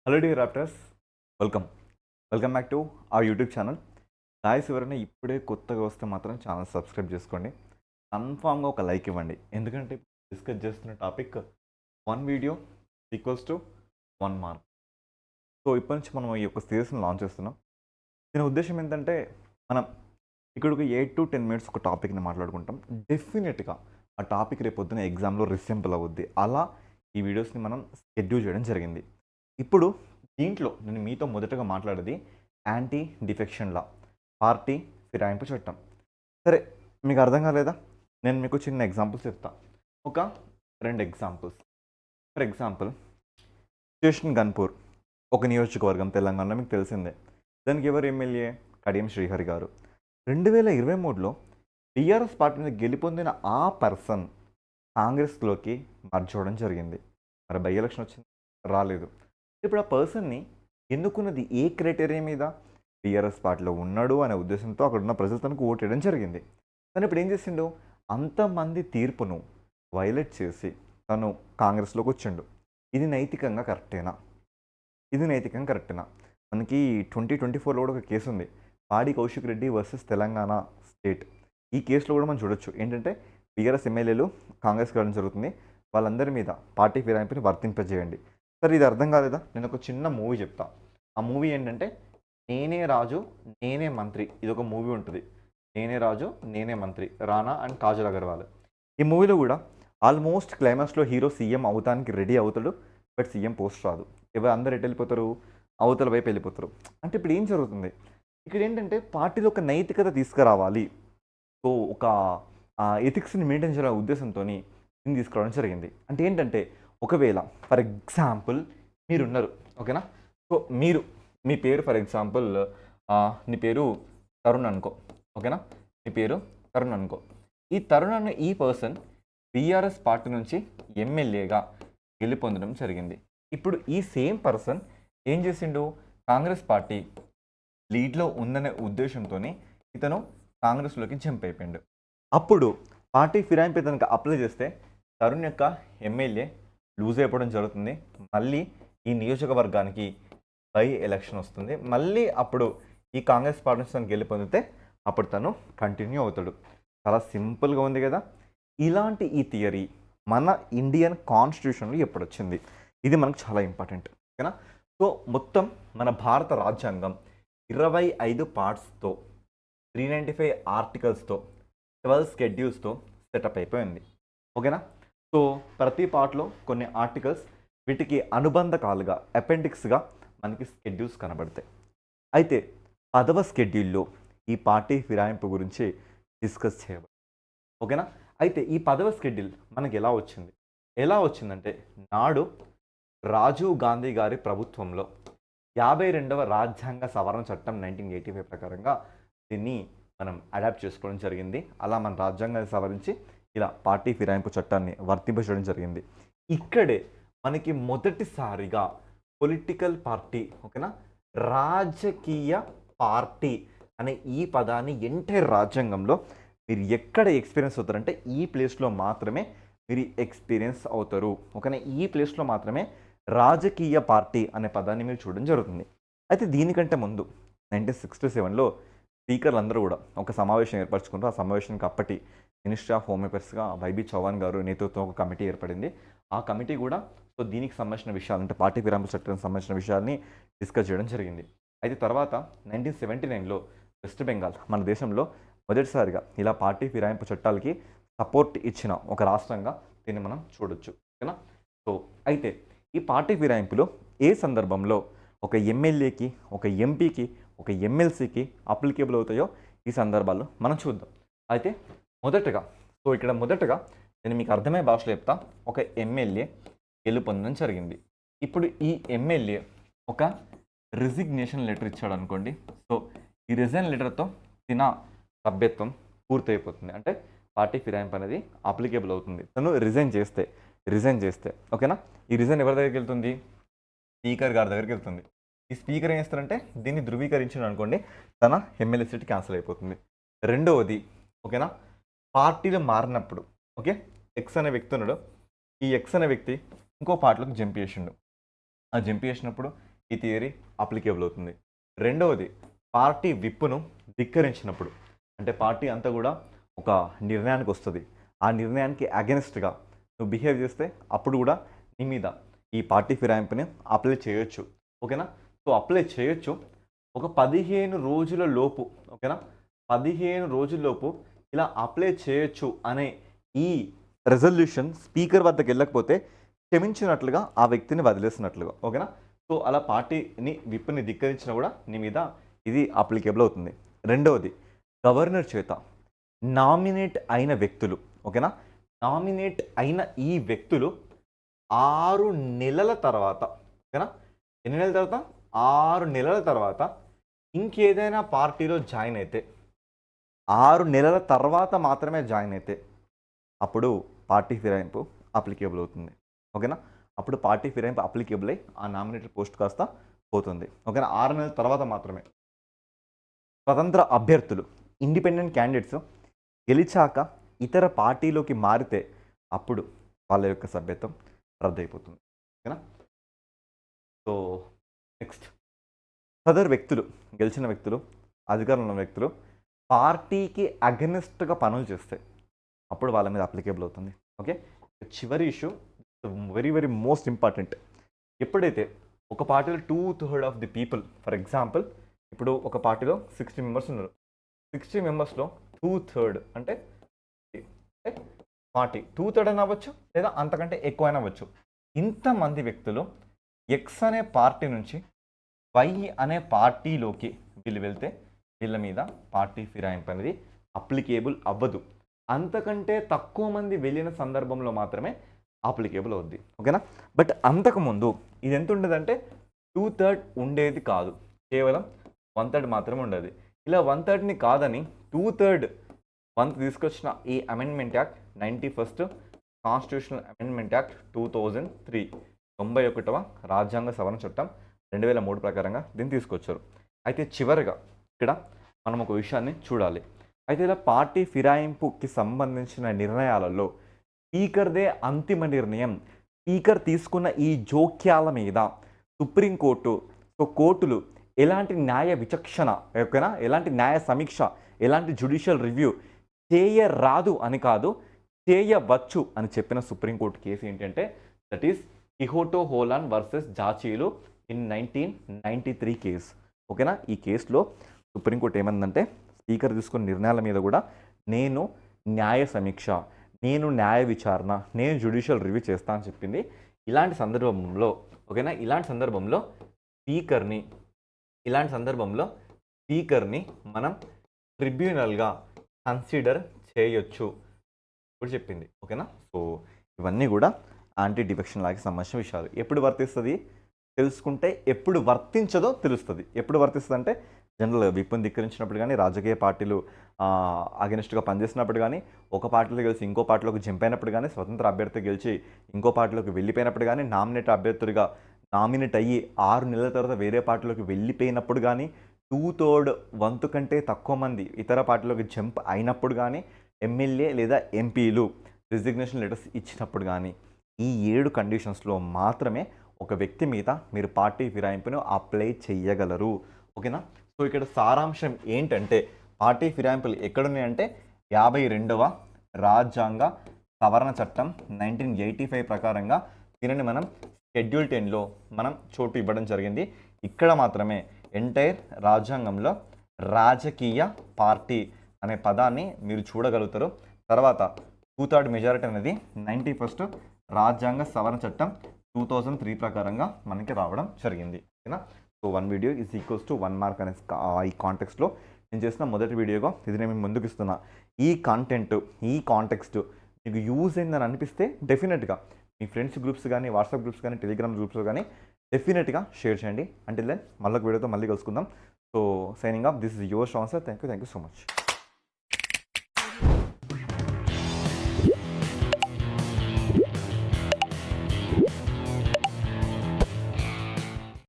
Hello dear raptors, welcome welcome back to ఆ YouTube channel. Guys, ఎవరైనా ఇప్పుడే కొత్తగా వస్తే మాత్రం ఛానల్ సబ్స్క్రైబ్ చేసుకోండి. కన్ఫామ్గా ఒక లైక్ ఇవ్వండి. ఎందుకంటే డిస్కస్ చేస్తున్న topic 1 video equals to 1 mark. So ఇప్పటి నుంచి మనం ఈ యొక్క సిరీస్ని లాంచ్ చేస్తున్నాం. దీని ఉద్దేశం ఏంటంటే మనం ఇక్కడ ఒక 8 to 10 మినిట్స్ ఒక టాపిక్ని మాట్లాడుకుంటాం. డెఫినెట్గా ఆ టాపిక్ రేపు పొద్దున ఎగ్జామ్లో రిసెంపుల్ అవుద్ది. అలా ఈ వీడియోస్ని మనం షెడ్యూల్ చేయడం జరిగింది. ఇప్పుడు దీంట్లో నేను మీతో మొదటగా మాట్లాడేది యాంటీ డిఫెక్షన్ లా, పార్టీ ఫిరాయింపు చట్టం. సరే, మీకు అర్థం కాలేదా? నేను మీకు చిన్న ఎగ్జాంపుల్స్ చెప్తా. ఒక 2 examples. For example, station Ghanpur ఒక నియోజకవర్గం తెలంగాణలో, మీకు తెలిసిందే. దానికి ఎవరు ఎమ్మెల్యే? కడియం శ్రీహరి గారు. 2023లో టీఆర్ఎస్ పార్టీని గెలుపొందిన ఆ పర్సన్ కాంగ్రెస్లోకి మర్జ్ అవ్వడం జరిగింది. మరి బై ఎలక్షన్ వచ్చింది, రాలేదు. ఇప్పుడు ఆ పర్సన్ని ఎన్నుకున్నది ఏ క్రైటీరియా మీద? టీఆర్ఎస్ పార్టీలో ఉన్నాడు అనే ఉద్దేశంతో అక్కడ ఉన్న ప్రజలు తనకు ఓటు వేయడం జరిగింది. తను ఇప్పుడు ఏం చేసిండు? అంతమంది తీర్పును వైలేట్ చేసి తను కాంగ్రెస్లోకి వచ్చిండు. ఇది నైతికంగా కరెక్టేనా? మనకి 2024లో కూడా ఒక కేసు ఉంది, పాడి కౌశిక్ రెడ్డి వర్సెస్ తెలంగాణ స్టేట్. ఈ కేసులో కూడా మనం చూడొచ్చు ఏంటంటే, టీఆర్ఎస్ ఎమ్మెల్యేలు కాంగ్రెస్కి వెళ్ళడం జరుగుతుంది. వాళ్ళందరి మీద పార్టీ ఫిరాయింపుని వర్తింపజేయండి. సరే, ఇది అర్థం కాలేదా? నేను ఒక చిన్న మూవీ చెప్తా. ఆ మూవీ ఏంటంటే నేనే రాజు నేనే మంత్రి. ఇది ఒక మూవీ ఉంటుంది, నేనే రాజు నేనే మంత్రి, రానా అండ్ కాజల్ అగర్వాల్. ఈ మూవీలో కూడా ఆల్మోస్ట్ క్లైమాక్స్లో హీరో సీఎం అవుతానికి రెడీ అవుతాడు, బట్ సీఎం పోస్ట్ రాదు. అందరు ఎటు వెళ్ళిపోతారు? అవతల వైపు వెళ్ళిపోతారు. అంటే ఇప్పుడు ఏం జరుగుతుంది ఇక్కడ ఏంటంటే, పార్టీలో ఒక నైతికత తీసుకురావాలి, సో ఒక ఎథిక్స్ని మెయింటైన్ చేయాలనే ఉద్దేశంతో దీన్ని తీసుకురావడం జరిగింది. అంటే ఏంటంటే, ఒకవేళ ఫర్ ఎగ్జాంపుల్ మీరున్నారు, ఓకేనా? సో మీ పేరు ఫర్ ఎగ్జాంపుల్ నీ పేరు తరుణ్ అనుకో, ఓకేనా? మీ పేరు తరుణ్ అనుకో. ఈ తరుణ్ అనే ఈ పర్సన్ బీఆర్ఎస్ పార్టీ నుంచి ఎమ్మెల్యేగా గెలుపొందడం జరిగింది. ఇప్పుడు ఈ సేమ్ పర్సన్ ఏం చేసిండు? కాంగ్రెస్ పార్టీ లీడ్లో ఉందనే ఉద్దేశంతో ఇతను కాంగ్రెస్లోకి జంప్ అయిపోయిండు. అప్పుడు పార్టీ ఫిరాయింపు ఇతనికి అప్లై చేస్తే తరుణ్ యొక్క ఎమ్మెల్యే లూజ్ అయిపోవడం జరుగుతుంది. మళ్ళీ ఈ నియోజకవర్గానికి బై ఎలక్షన్ వస్తుంది. మళ్ళీ అప్పుడు ఈ కాంగ్రెస్ పార్టీ నుంచి తను గెలుపొందితే అప్పుడు తను కంటిన్యూ అవుతాడు. చాలా సింపుల్గా ఉంది కదా. ఇలాంటి ఈ థియరీ మన ఇండియన్ కాన్స్టిట్యూషన్లో ఎప్పుడు వచ్చింది? ఇది మనకు చాలా ఇంపార్టెంట్, ఓకేనా? సో మొత్తం మన భారత రాజ్యాంగం 25 పార్ట్స్తో 395 ఆర్టికల్స్తో 12 స్కెడ్యూల్స్తో సెటప్ అయిపోయింది, ఓకేనా? సో ప్రతి పార్ట్లో కొన్ని ఆర్టికల్స్, వీటికి అనుబంధకాలుగా అపెండిక్స్గా మనకి స్కెడ్యూల్స్ కనబడతాయి. అయితే 10వ స్కెడ్యూల్లో ఈ పార్టీ ఫిరాయింపు గురించి డిస్కస్ చేయబడింది, ఓకేనా? అయితే ఈ 10వ స్కెడ్యూల్ మనకి ఎలా వచ్చిందంటే, నాడు రాజీవ్ గాంధీ గారి ప్రభుత్వంలో 52వ రాజ్యాంగ సవరణ చట్టం 1985 ప్రకారంగా దీన్ని మనం అడాప్ట్ చేసుకోవడం జరిగింది. అలా మన రాజ్యాంగాన్ని సవరించి ఇలా పార్టీ ఫిరాయింపు చట్టాన్ని వర్తింపజేయడం జరిగింది. ఇక్కడే మనకి మొదటిసారిగా పొలిటికల్ పార్టీ, ఓకేనా, రాజకీయ పార్టీ అనే ఈ పదాన్ని ఎంటైర్ రాజ్యాంగంలో మీరు ఎక్కడ ఎక్స్పీరియన్స్ అవుతారంటే ఈ ప్లేస్లో మాత్రమే మీరు ఎక్స్పీరియన్స్ అవుతారు, ఓకేనా? ఈ ప్లేస్లో మాత్రమే రాజకీయ పార్టీ అనే పదాన్ని మీరు చూడడం జరుగుతుంది. అయితే దీనికంటే ముందు 1967లో స్పీకర్లు అందరూ కూడా ఒక సమావేశం ఏర్పరచుకుంటారు. ఆ సమావేశానికి అప్పటి మినిస్ట్రీ ఆఫ్ హోమ్ అఫేర్స్గా వైబీ చౌహాన్ గారు నేతృత్వం ఒక కమిటీ ఏర్పడింది. ఆ కమిటీ కూడా సో దీనికి సంబంధించిన విషయాలు, అంటే పార్టీ ఫిరాయింపు చట్టానికి సంబంధించిన విషయాల్ని డిస్కస్ చేయడం జరిగింది. అయితే తర్వాత 1979లో వెస్ట్ బెంగాల్ మన దేశంలో మొదటిసారిగా ఇలా పార్టీ ఫిరాయింపు చట్టాలకి సపోర్ట్ ఇచ్చిన ఒక రాష్ట్రంగా దీన్ని మనం చూడొచ్చు, ఓకేనా? సో అయితే ఈ పార్టీ ఫిరాయింపులో ఏ సందర్భంలో ఒక ఎమ్మెల్యేకి, ఒక ఎంపీకి, ఒక ఎమ్మెల్సీకి అప్లికేబుల్ అవుతాయో ఈ సందర్భాల్లో మనం చూద్దాం. అయితే మొదటగా నేను మీకు అర్థమయ్యే భాషలో చెప్తా. ఒక ఎమ్మెల్యే గెలుపొందడం జరిగింది. ఇప్పుడు ఈ ఎమ్మెల్యే ఒక రిజిగ్నేషన్ లెటర్ ఇచ్చాడు అనుకోండి. సో ఈ రిజైన్ లెటర్తో తిన సభ్యత్వం పూర్తయిపోతుంది, అంటే పార్టీ ఫిరాయింపు అనేది అప్లికేబుల్ అవుతుంది తను రిజైన్ చేస్తే, ఓకేనా? ఈ రిజైన్ ఎవరి దగ్గరికి వెళ్తుంది? స్పీకర్ గారి దగ్గరికి వెళ్తుంది. ఈ స్పీకర్ ఏం చేస్తారంటే దీన్ని ధృవీకరించాడు అనుకోండి, తన ఎమ్మెల్యే సీట్ క్యాన్సిల్ అయిపోతుంది. రెండవది, ఓకేనా, పార్టీలు మారినప్పుడు, ఓకే, ఎక్స్ అనే వ్యక్తి ఉన్నాడు. ఈ ఎక్స్ అనే వ్యక్తి ఇంకో పార్టీలోకి జంప్ చేసిండు. ఆ జంప్ చేసినప్పుడు ఈ థియరీ అప్లికేబుల్ అవుతుంది. రెండవది పార్టీ విప్పును ధిక్కరించినప్పుడు, అంటే పార్టీ అంతా కూడా ఒక నిర్ణయానికి వస్తుంది, ఆ నిర్ణయానికి అగెనిస్ట్గా నువ్వు బిహేవ్ చేస్తే అప్పుడు కూడా నీ మీద ఈ పార్టీ ఫిరాయింపుని అప్లై చేయొచ్చు. ఓకేనా? సో అప్లై చేయొచ్చు ఒక 15 రోజుల లోపు. ఓకేనా? 15 రోజుల్లోపు ఇలా అప్లై చేయొచ్చు అనే ఈ రెజల్యూషన్ స్పీకర్ వద్దకు వెళ్ళకపోతే క్షమించినట్లుగా ఆ వ్యక్తిని వదిలేసినట్లుగా. ఓకేనా? సో అలా పార్టీని విప్ని ధిక్కరించినా కూడా నీ మీద ఇది అప్లికేబుల్ అవుతుంది. రెండవది గవర్నర్ చేత నామినేట్ అయిన వ్యక్తులు. ఓకేనా? నామినేట్ అయిన ఈ వ్యక్తులు 6 నెలల తర్వాత, ఓకేనా, ఎన్ని నెలల తర్వాత, 6 నెలల తర్వాత ఇంకేదైనా పార్టీలో జాయిన్ అయితే, 6 నెలల తర్వాత మాత్రమే జాయిన్ అయితే అప్పుడు పార్టీ ఫిరాయింపు అప్లికేబుల్ అవుతుంది. ఓకేనా? అప్పుడు పార్టీ ఫిరాయింపు అప్లికేబుల్ అయ్యి ఆ నామినేటెడ్ పోస్ట్ కాస్త పోతుంది. ఓకేనా? 6 నెలల తర్వాత మాత్రమే. స్వతంత్ర అభ్యర్థులు, ఇండిపెండెంట్ క్యాండిడేట్స్ గెలిచాక ఇతర పార్టీలోకి మారితే అప్పుడు వాళ్ళ యొక్క సభ్యత్వం రద్దయిపోతుంది. ఓకేనా? సో నెక్స్ట్, సదరు వ్యక్తులు, గెలిచిన వ్యక్తులు, అధికారంలో ఉన్న వ్యక్తులు పార్టీకి అగెనిస్ట్గా పనులు చేస్తే అప్పుడు వాళ్ళ మీద అప్లికేబుల్ అవుతుంది. ఓకే? చివరి issue very very most important. ఎప్పుడైతే ఒక పార్టీలో 2/3 of the people, for example ఇప్పుడు ఒక పార్టీలో 60 మెంబర్స్ ఉన్నారు, 60 మెంబర్స్లో 2/3 అంటే 40, 2/3 అయినా అవ్వచ్చు లేదా అంతకంటే ఎక్కువైనా అవ్వచ్చు. ఇంతమంది వ్యక్తులు ఎక్స్ అనే పార్టీ నుంచి వై అనే పార్టీలోకి వీళ్ళు వెళ్తే వీళ్ళ మీద పార్టీ ఫిరాయింపు అనేది అప్లికేబుల్ అవ్వదు. అంతకంటే తక్కువ మంది వెళ్ళిన సందర్భంలో మాత్రమే అప్లికేబుల్ అవుద్ది. ఓకేనా? బట్ అంతకుముందు ఇది ఎంత ఉండేదంటే 2/3 ఉండేది కాదు, కేవలం 1/3 మాత్రమే ఉండేది. ఇలా 1/3ని కాదని 2/3 తీసుకొచ్చిన ఈ amendment act 91st constitutional amendment act 2003, 91వ రాజ్యాంగ సవరణ చట్టం 2003 ప్రకారంగా దీన్ని తీసుకొచ్చారు. అయితే చివరిగా ఇక్కడ మనం ఒక విషయాన్ని చూడాలి. అయితే ఇలా పార్టీ ఫిరాయింపుకి సంబంధించిన నిర్ణయాలలో స్పీకర్దే అంతిమ నిర్ణయం. స్పీకర్ తీసుకున్న ఈ జోక్యాల మీద సుప్రీంకోర్టు, కోర్టులు ఎలాంటి న్యాయ విచక్షణ, ఓకేనా, ఎలాంటి న్యాయ సమీక్ష, ఎలాంటి జ్యుడిషియల్ రివ్యూ చేయరాదు అని కాదు, చేయవచ్చు అని చెప్పిన సుప్రీంకోర్టు కేసు ఏంటంటే that is Kihoto Hollohan versus Zachillhu in 1993 case. ఓకేనా? ఈ కేసులో సుప్రీంకోర్టు ఏమందంటే స్పీకర్ తీసుకున్న నిర్ణయాల మీద కూడా నేను న్యాయ సమీక్ష, నేను న్యాయ విచారణ, నేను జ్యుడిషియల్ రివ్యూ చేస్తా అని చెప్పింది. ఇలాంటి సందర్భంలో, ఓకేనా, ఇలాంటి సందర్భంలో స్పీకర్ని మనం ట్రిబ్యునల్గా కన్సిడర్ చేయొచ్చు ఇప్పుడు చెప్పింది. ఓకేనా? సో ఇవన్నీ కూడా యాంటీ డిఫెక్షన్ లాకి సంబంధించిన విషయాలు. ఎప్పుడు వర్తిస్తుంది తెలుసుకుంటే ఎప్పుడు వర్తించదో తెలుస్తుంది. ఎప్పుడు వర్తిస్తుంది అంటే జనరల్ విప్పుని ధిక్కరించినప్పుడు కానీ, రాజకీయ పార్టీలు అగెనిస్ట్గా పనిచేసినప్పుడు కానీ, ఒక పార్టీలో గెలిచి ఇంకో పార్టీలోకి జంప్ అయినప్పుడు కానీ, స్వతంత్ర అభ్యర్థి గెలిచి ఇంకో పార్టీలోకి వెళ్ళిపోయినప్పుడు కానీ, నామినేట్ అభ్యర్థులుగా నామినేట్ అయ్యి 6 నెలల తర్వాత వేరే పార్టీలోకి వెళ్ళిపోయినప్పుడు కానీ, 2/3 వంతు కంటే తక్కువ మంది ఇతర పార్టీలోకి జంప్ అయినప్పుడు కానీ, ఎమ్మెల్యే లేదా ఎంపీలు రిజిగ్నేషన్ లెటర్స్ ఇచ్చినప్పుడు కానీ, ఈ 7 కండిషన్స్లో మాత్రమే ఒక వ్యక్తి మీద మీరు పార్టీ ఫిరాయింపును అప్లై చేయగలరు. ఓకేనా? సో ఇక్కడ సారాంశం ఏంటంటే పార్టీ ఫిరాయింపులు ఎక్కడున్నాయంటే 52వ రాజ్యాంగ సవరణ చట్టం 1985 ప్రకారంగా దీనిని మనం షెడ్యూల్ 10లో మనం చోటు ఇవ్వడం జరిగింది. ఇక్కడ మాత్రమే ఎంటైర్ రాజ్యాంగంలో రాజకీయ పార్టీ అనే పదాన్ని మీరు చూడగలుగుతారు. తర్వాత 2/3 మెజారిటీ అనేది 91st రాజ్యాంగ సవరణ చట్టం 2003 ప్రకారంగా మనకి రావడం జరిగింది. ఓకేనా? So 1 video is equals to 1 mark అనే ఈ కాంటెక్స్ట్లో నేను చేసిన మొదటి వీడియోగా ఇది నేను ముందుకు ఇస్తున్నా. ఈ కంటెంట్, ఈ కాంటెక్స్ట్ మీకు యూజ్ అయిందని అనిపిస్తే డెఫినెట్గా మీ ఫ్రెండ్స్ గ్రూప్స్ కానీ, వాట్సాప్ గ్రూప్స్ కానీ, టెలిగ్రామ్ గ్రూప్స్లో కానీ డెఫినెట్గా షేర్ చేయండి. అంటిల్ దెన్ మళ్ళొక వీడియోతో మళ్ళీ కలుసుకుందాం. So signing off, this is your Shravan sir. Thank you so much.